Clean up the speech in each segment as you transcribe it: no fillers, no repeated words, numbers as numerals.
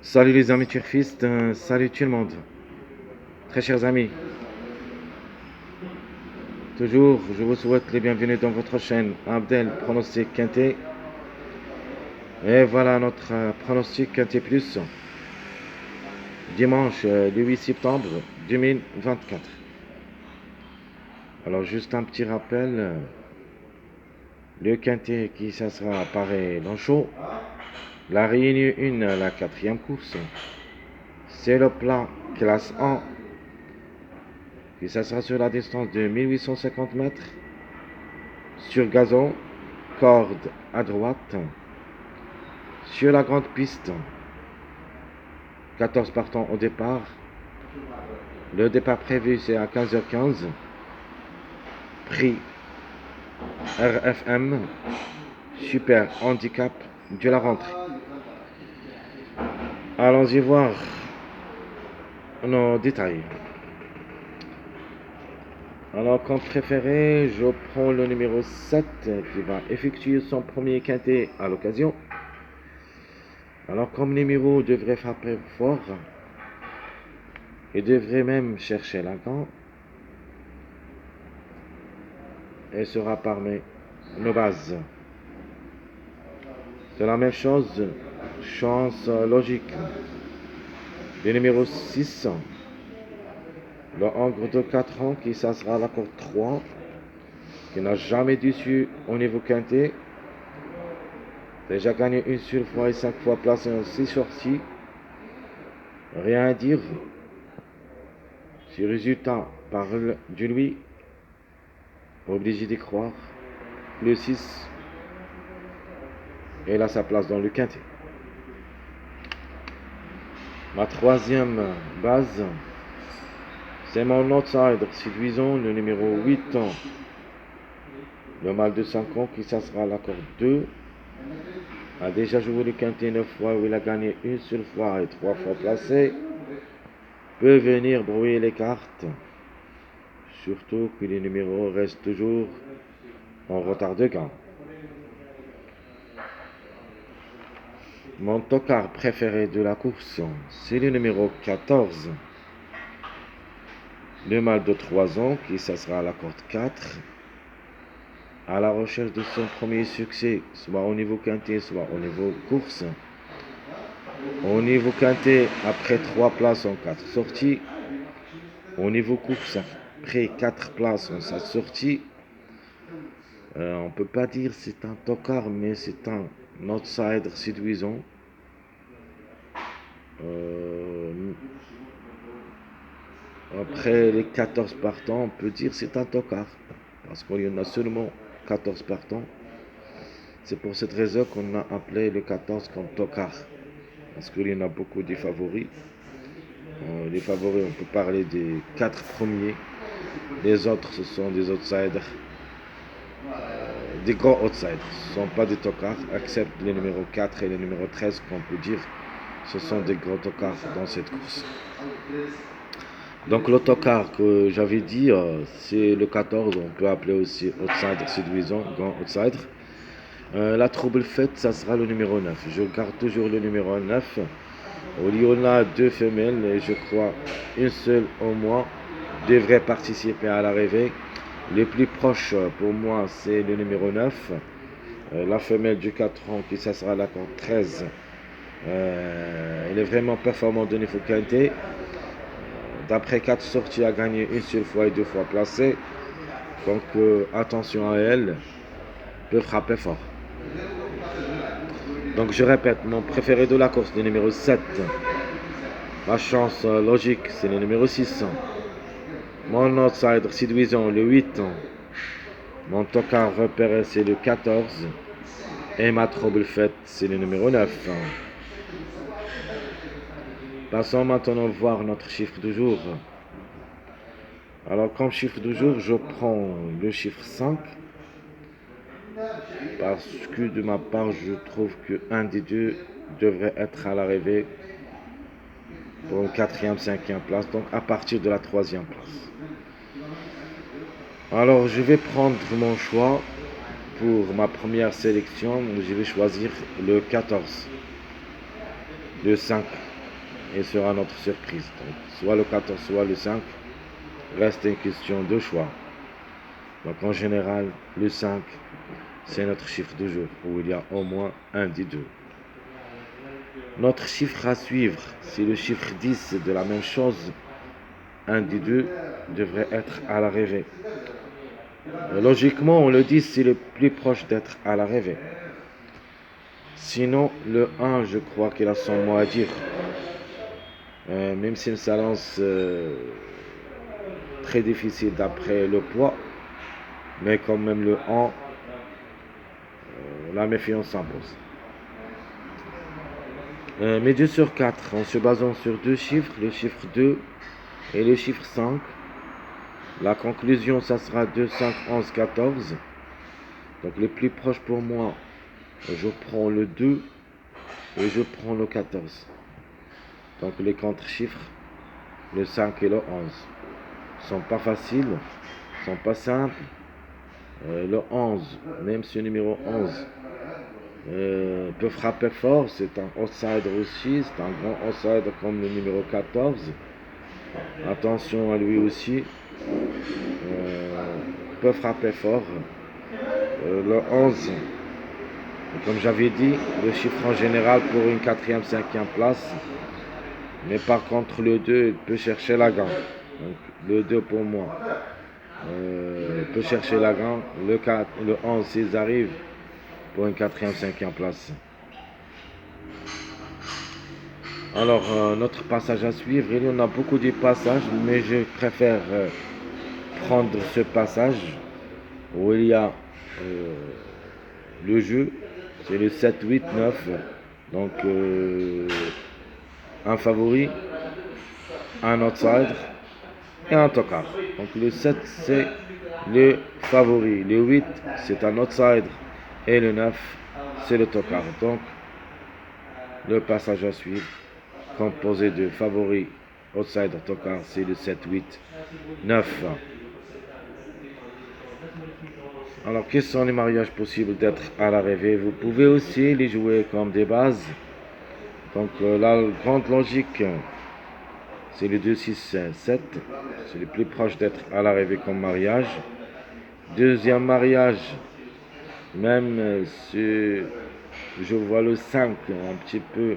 Salut les amis turfistes, salut tout le monde. Très chers amis, toujours je vous souhaite les bienvenus dans votre chaîne Abdel Pronostic Quintet. Et voilà notre pronostic Quintet Plus, dimanche le 8 septembre 2024. Alors juste un petit rappel, le Quintet qui ça sera à Paris-Lanchot, la Réunion 1, la quatrième course, c'est le plat classe 1, qui ça sera sur la distance de 1850 mètres, sur gazon, corde à droite, sur la grande piste, 14 partants au départ. Le départ prévu c'est à 15h15. Prix RFM, super handicap de la rentrée. Allons-y voir nos détails. Alors comme préféré, je prends le numéro 7 qui va effectuer son premier quintet à l'occasion. Alors comme numéro devrait frapper fort et devrait même chercher la gant, et sera parmi nos bases. C'est la même chose, chance logique. Le numéro 6, le Hongre de 4 ans qui ça sera la corde 3, qui n'a jamais déçu au niveau quintet. Déjà gagné une seule fois et 5 fois placé en 6 sorties. Rien à dire. Si résultat parle de lui, obligé d'y croire. Le 6, il a sa place dans le quintet. Ma troisième base, c'est mon outsider séduisant, le numéro 8 ans. Le mâle de 5 ans qui ça sera la corde 2. A déjà joué le quintet 9 fois où il a gagné une seule fois et 3 fois placé. Peut venir brouiller les cartes. Surtout que les numéros restent toujours en retard de gain. Mon tocard préféré de la course, c'est le numéro 14. Le mâle de 3 ans qui ça sera la corde 4. À la recherche de son premier succès, soit au niveau quintet, soit au niveau course. Au niveau quintet, après 3 places en 4 sorties. Au niveau course, après 4 places en 7 sorties. On ne peut pas dire c'est un tocard, mais c'est un outsider séduisant. Après les 14 partants, on peut dire c'est un tocard. Parce qu'il y en a seulement 14 partants. C'est pour cette raison qu'on a appelé le 14 comme tocard. Parce qu'il y en a beaucoup de favoris. Les favoris, on peut parler des 4 premiers. Les autres, ce sont des outsiders. Des gros outsiders. Ce ne sont pas des tocards, excepté les numéros 4 et les numéros 13 qu'on peut dire. Ce sont des gros tocards dans cette course. Donc le tocard que j'avais dit, c'est le 14. On peut appeler aussi outsider séduisant, grand outsider. La trouble faite, ça sera le numéro 9. Je garde toujours le numéro 9. Il y en a 2 femelles et je crois une seule au moins devrait participer à l'arrivée. Les plus proches pour moi, c'est le numéro 9. La femelle du 4 ans qui ça sera la corde 13. Elle est vraiment performante de niveau quintet. D'après 4 sorties, elle a gagné une seule fois et 2 fois placée. Donc attention à elle. Peut frapper fort. Donc je répète, mon préféré de la course, le numéro 7. Ma chance logique, c'est le numéro 6. Mon outsider séduisant, le 8. Mon tocard repéré, c'est le 14. Et ma trouble faite, c'est le numéro 9. Passons maintenant voir notre chiffre du jour. Alors comme chiffre du jour, je prends le chiffre 5. Parce que de ma part, je trouve qu'un des deux devrait être à l'arrivée pour une 4e, 5e place, donc à partir de la 3e place. Alors je vais prendre mon choix pour ma première sélection. Je vais choisir le 14, le 5 et sera notre surprise. Donc, soit le 14, soit le 5, reste une question de choix. Donc en général, le 5, c'est notre chiffre du jour, où il y a au moins un des deux. Notre chiffre à suivre, si le chiffre 10 c'est de la même chose, un des deux devrait être à l'arrivée. Logiquement, le 10 c'est le plus proche d'être à l'arrivée. Sinon, le 1, je crois qu'il a son mot à dire. Même s'il s'annonce très difficile d'après le poids, mais quand même le 1, la méfiance s'impose. Mais 2 sur 4, en se basant sur deux chiffres, le chiffre 2 et le chiffre 5. La conclusion, ça sera 2, 5, 11, 14. Donc le plus proche pour moi, je prends le 2 et je prends le 14. Donc les contre-chiffres, le 5 et le 11, sont pas faciles, sont pas simples. Le 11, même ce numéro 11, peut frapper fort, c'est un outsider aussi, c'est un grand outsider comme le numéro 14. Attention à lui aussi, peut frapper fort. Le 11, comme j'avais dit, le chiffre en général pour une 4e, 5e place. Mais par contre, le 2 il peut chercher la gagne. Donc, le 2 pour moi peut chercher la gagne. Le 11, s'ils arrivent pour une 4e, 5e place. Alors, notre passage à suivre, il y en a beaucoup de passages, mais je préfère prendre ce passage où il y a le jeu, c'est le 7, 8, 9. Donc, un favori, un outsider et un tocard. Donc le 7 c'est le favori, le 8 c'est un outsider et le 9 c'est le tocard. Donc le passage à suivre composé de favori, outsider, tocard, c'est le 7, 8, 9. Alors quels sont les mariages possibles d'être à l'arrivée? Vous pouvez aussi les jouer comme des bases. Donc la grande logique, c'est le 2, 6, 7. C'est le plus proche d'être à l'arrivée comme mariage. Deuxième mariage, même si je vois le 5 un petit peu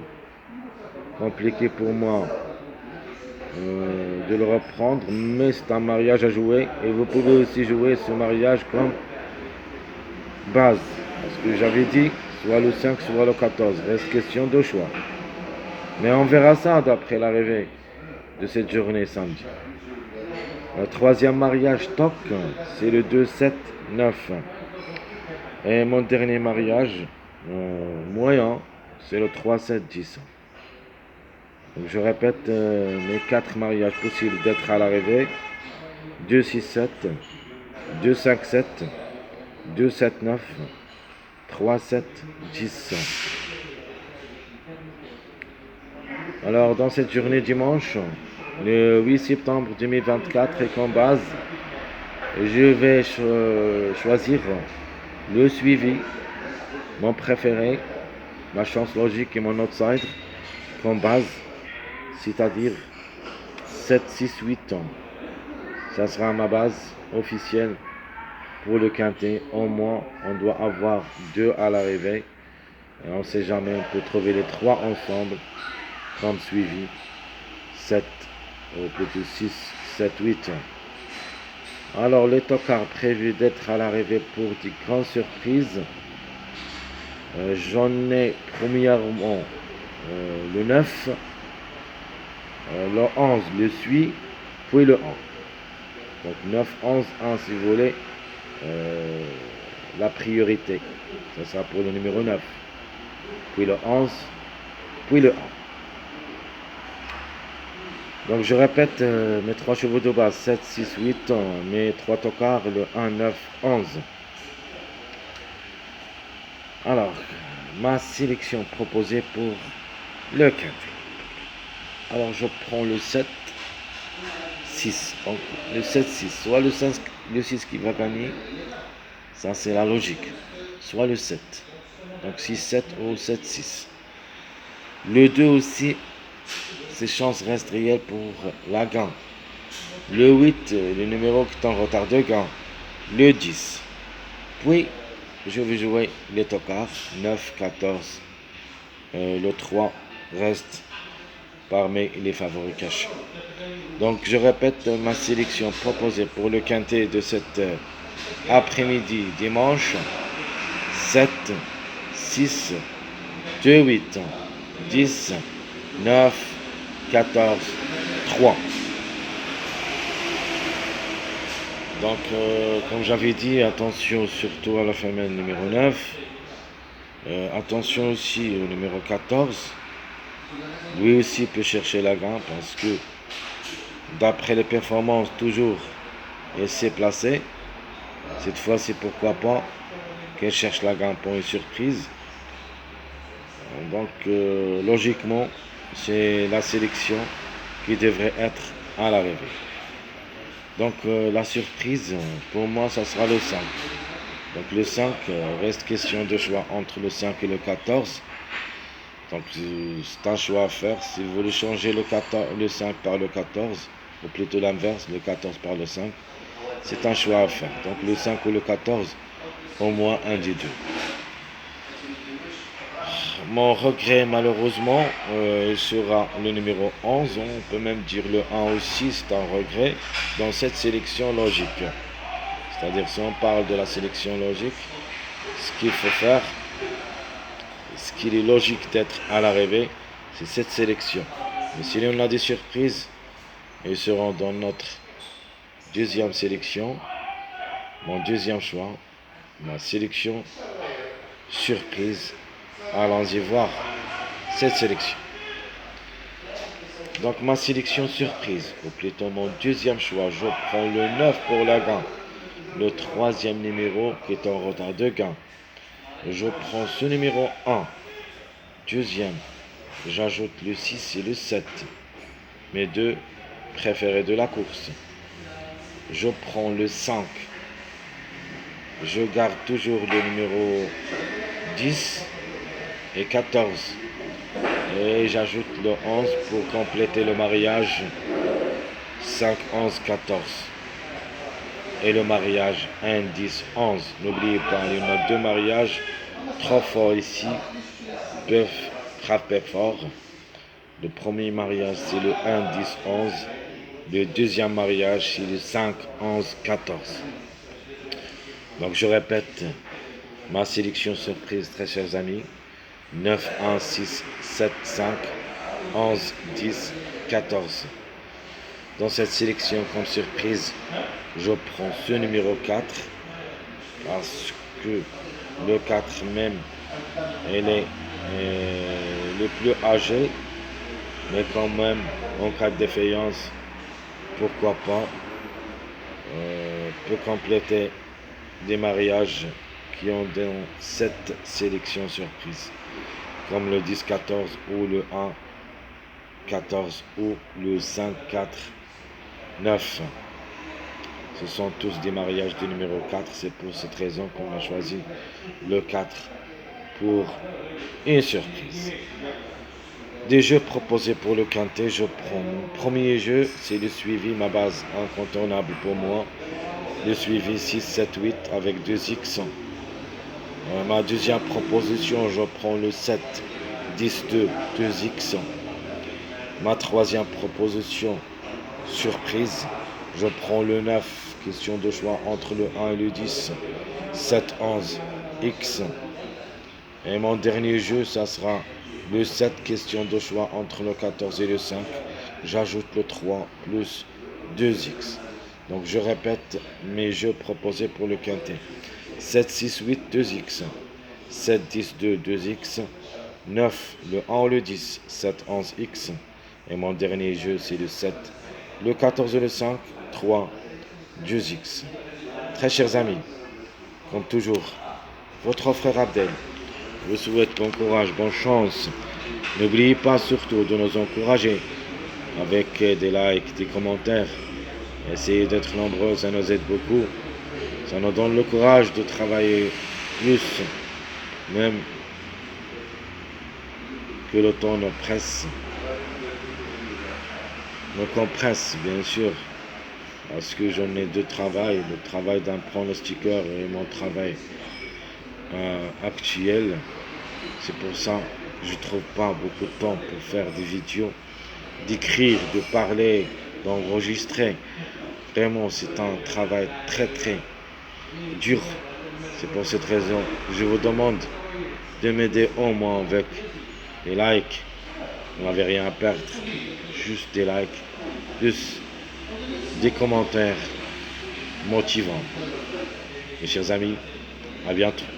compliqué pour moi de le reprendre, mais c'est un mariage à jouer et vous pouvez aussi jouer ce mariage comme base. Parce que j'avais dit, soit le 5, soit le 14. Reste question de choix. Mais on verra ça d'après l'arrivée de cette journée samedi. Le troisième mariage toc, c'est le 2, 7, 9. Et mon dernier mariage moyen, c'est le 3, 7, 10. Donc je répète mes 4 mariages possibles d'être à l'arrivée. 2, 6, 7, 2, 5, 7, 2, 7, 9, 3, 7, 10. Alors dans cette journée dimanche, le 8 septembre 2024 et comme base, je vais choisir le suivi, mon préféré, ma chance logique et mon outsider comme base, c'est-à-dire 7, 6, 8 ans. Ça sera ma base officielle pour le quintet. Au moins, on doit avoir 2 à l'arrivée. Et on ne sait jamais, on peut trouver les 3 ensemble comme suivi. 7, ou plutôt 6, 7, 8. Alors, les tocards prévus d'être à l'arrivée pour des grandes surprises. J'en ai premièrement le 9, le 11 le suit, puis le 1. Donc 9, 11, 1 si vous voulez, la priorité. Ça sera pour le numéro 9. Puis le 11, puis le 1. Donc je répète mes 3 chevaux de base, 7, 6, 8, mes 3 tocards, le 1, 9, 11. Alors, ma sélection proposée pour le quintet. Alors je prends le 7, 6. Donc le 7, 6. Soit le 5, le 6 qui va gagner. Ça c'est la logique. Soit le 7. Donc 6, 7 ou 7, 6. Le 2 aussi, ses chances restent réelles pour la gain. Le 8, le numéro qui est en retard de gain. Le 10. Puis, je vais jouer les tocards. 9, 14. Le 3 reste parmi les favoris cachés. Donc, je répète ma sélection proposée pour le quintet de cet après-midi dimanche. 7, 6, 2, 8, 10, 9, 14, 3. Donc, comme j'avais dit, attention surtout à la femelle numéro 9. Attention aussi au numéro 14. Lui aussi peut chercher la gain parce que, d'après les performances, toujours, elle s'est placée. Cette fois, c'est pourquoi pas qu'elle cherche la gain pour une surprise. Donc, logiquement, c'est la sélection qui devrait être à l'arrivée. Donc, la surprise, pour moi, ça sera le 5. Donc, le 5, reste question de choix entre le 5 et le 14. Donc, c'est un choix à faire. Si vous voulez changer le 5 par le 14, ou plutôt l'inverse, le 14 par le 5, c'est un choix à faire. Donc, le 5 ou le 14, au moins un des deux. Mon regret, malheureusement, sera le numéro 11. On peut même dire le 1 aussi, c'est un regret dans cette sélection logique. C'est-à-dire, si on parle de la sélection logique, ce qu'il faut faire, ce qu'il est logique d'être à l'arrivée, c'est cette sélection. Mais si on a des surprises, ils seront dans notre deuxième sélection, mon deuxième choix, ma sélection surprise. Allons-y voir cette sélection. Donc ma sélection surprise, ou plutôt mon deuxième choix, je prends le 9 pour la gain. Le troisième numéro qui est en retard de gain. Je prends ce numéro 1. Deuxième, j'ajoute le 6 et le 7. Mes deux préférés de la course. Je prends le 5. Je garde toujours le numéro 10 et 14. Et j'ajoute le 11 pour compléter le mariage 5, 11, 14. Et le mariage 1, 10, 11. N'oubliez pas, il y en a deux mariages trop forts ici, peuvent frapper fort. Le premier mariage c'est le 1, 10, 11. Le deuxième mariage c'est le 5, 11, 14. Donc je répète ma sélection surprise, très chers amis. 9, 1, 6, 7, 5, 11, 10, 14. Dans cette sélection comme surprise, je prends ce numéro 4 parce que le 4 même, il est le plus âgé, mais quand même, en cas de défaillance, pourquoi pas, peut compléter des mariages qui ont dans cette sélection surprise, comme le 10-14 ou le 1-14 ou le 5-4-9. Ce sont tous des mariages du numéro 4. C'est pour cette raison qu'on a choisi le 4 pour une surprise. Des jeux proposés pour le quintet, je prends mon premier jeu, c'est le suivi, ma base incontournable pour moi. Le suivi 6, 7, 8 avec 2 X. Ma deuxième proposition, je prends le 7, 10, 2, 2 X. Ma troisième proposition, surprise, je prends le 9, question de choix entre le 1 et le 10, 7, 11, X. Et mon dernier jeu, ça sera le 7, question de choix entre le 14 et le 5. J'ajoute le 3 plus 2X. Donc je répète mes jeux proposés pour le quintet. 7, 6, 8, 2X. 7, 10, 2, 2X. 9, le 1 ou le 10, 7, 11, X. Et mon dernier jeu, c'est le 7, le 14 et le 5, 3, 2X. Très chers amis, comme toujours, votre frère Abdel vous souhaite bon courage, bonne chance. N'oubliez pas surtout de nous encourager avec des likes, des commentaires. Essayez d'être nombreux, ça nous aide beaucoup. Ça nous donne le courage de travailler plus, même que le temps nous presse. me compresse, bien sûr, parce que j'en ai deux travails, le travail d'un pronostiqueur et mon travail actuel. C'est pour ça que je trouve pas beaucoup de temps pour faire des vidéos, d'écrire, de parler, d'enregistrer. Vraiment, c'est un travail très très dur. C'est pour cette raison que je vous demande de m'aider au moins avec des likes. On n'avait rien à perdre. Juste des likes, plus des commentaires motivants. Mes chers amis, à bientôt.